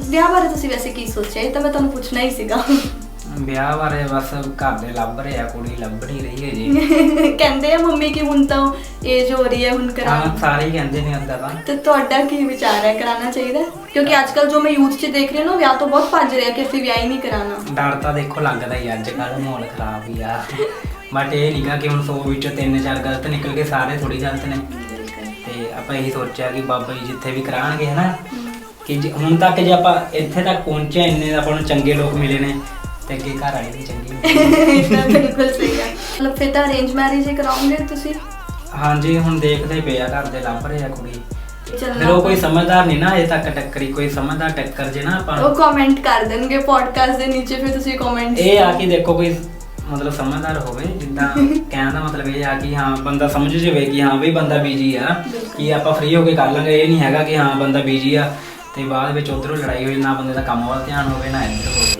ਵਿਆਹ ਬਾਰੇ ਤੁਸੀਂ ਵੈਸੇ ਕੀ ਸੋਚਿਆ? ਇਹ ਤਾਂ ਮੈਂ ਤੁਹਾਨੂੰ ਪੁੱਛਣਾ ਹੀ ਸੀਗਾ। ਵਿਆਹ ਬਾਰੇ ਬਸ ਘਰ ਦੇ ਲੱਭ ਰਹੇ ਆ, ਕੁੜੀ ਲੱਭ ਨਹੀਂ ਰਹੀ ਹੈ ਜੀ। ਕਹਿੰਦੇ ਆ ਮੰਮੀ ਕਿ ਹੁਣ ਤਾਂ ਏਜ ਹੋ ਰਹੀ ਹੈ, ਹੁਣ ਕਰਾ। ਹਾਂ ਸਾਰੇ ਹੀ ਕਹਿੰਦੇ ਨੇ ਅੱਦਾ ਤਾਂ। ਤੇ ਤੁਹਾਡਾ ਕੀ ਵਿਚਾਰ ਹੈ, ਕਰਾਉਣਾ ਚਾਹੀਦਾ? ਕਿਉਂਕਿ ਅੱਜ ਕੱਲ ਜੋ ਮੈਂ ਯੂਥ 'ਚ ਦੇਖ ਰਹੀ ਹਾਂ ਨਾ, ਵਿਆਹ ਤੋਂ ਬਹੁਤ ਭੱਜ ਰਿਹਾ ਕਿ ਅਸੀਂ ਵਿਆਹ ਹੀ ਨਹੀਂ ਕਰਾਉਣਾ। ਡਰ ਤਾਂ ਦੇਖੋ ਲੱਗਦਾ ਹੀ, ਅੱਜ ਕੱਲ੍ਹ ਮਾਹੌਲ ਖਰਾਬ ਹੀ ਆ। ਬਟ ਇਹ ਨਹੀਂਗਾ ਕਿ ਹੁਣ 100 ਵਿੱਚੋਂ 3-4 ਗਲਤ ਨਿਕਲ ਕੇ ਸਾਰੇ ਥੋੜੀ ਗਲਤ ਨੇ। ਤੇ ਆਪਾਂ ਇਹੀ ਸੋਚਿਆ ਕਿ ਬਾਬਾ ਜੀ ਜਿੱਥੇ ਵੀ ਕਰਾਉਣਗੇ ਹਨਾ, ਕਿ ਹੁਣ ਤੱਕ ਜੇ ਆਪਾਂ ਇੱਥੇ ਤੱਕ ਪਹੁੰਚੇ, ਇੰਨੇ ਆਪਾਂ ਨੂੰ ਚੰਗੇ ਲੋਕ ਮਿਲੇ ਨੇ, ਤੇ ਅੱਗੇ ਘਰ ਵਾਲੀ ਵੀ ਚੰਗੀ। ਤਾਂ ਬਿਲਕੁਲ ਸਹੀ ਹੈ। ਮਤਲਬ ਫਿਰ ਤਾਂ ਅਰੇਂਜ ਮੈਰਿਜ ਹੀ ਕਰਾਉਂਗੇ ਤੁਸੀਂ? ਹਾਂਜੀ ਹੁਣ ਦੇਖਦੇ ਪਏ ਆ, ਘਰ ਦੇ ਲੱਭ ਰਹੇ ਆ ਕੁੜੀ। ਚੱਲਣਾ ਫਿਰ ਉਹ ਕੋਈ ਸਮਝਦਾਰ ਨਹੀਂ ਨਾ ਅਜੇ ਤੱਕ ਟੱਕਰੀ, ਕੋਈ ਸਮਝਦਾਰ ਟੱਕਰ ਜੇ ਨਾ ਆਪਾਂ ਉਹ ਕਮੈਂਟ ਕਰ ਦੇਣਗੇ ਪੋਡਕਾਸਟ ਦੇ ਨੀਚੇ, ਫਿਰ ਤੁਸੀਂ ਕਮੈਂਟ ਇਹ ਆ ਕਿ ਦੇਖੋ ਕੋਈ ਮਤਲਬ ਸਮਝਦਾਰ ਹੋਵੇ, ਜਿੱਦਾਂ ਕਹਿਣ ਦਾ ਮਤਲਬ ਇਹ ਆ ਕਿ ਹਾਂ ਬੰਦਾ ਸਮਝ ਜਾਵੇ ਕਿ ਹਾਂ ਵੀ ਬੰਦਾ ਬਿਜੀ ਆ, ਕਿ ਆਪਾਂ ਫ੍ਰੀ ਹੋ ਕੇ ਕਰ ਲਾਂਗੇ। ਇਹ ਨਹੀਂ ਹੈਗਾ ਕਿ ਹਾਂ ਬੰਦਾ ਬਿਜੀ ਆ ਤੇ ਬਾਅਦ ਵਿੱਚ ਉਧਰੋਂ ਲੜਾਈ ਹੋਈ, ਨਾ ਬੰਦੇ ਦਾ ਕੰਮ ਵੱਲ ਧਿਆਨ ਹੋਵੇ ਨਾ ਇੱਧਰ ਹੋਵੇ।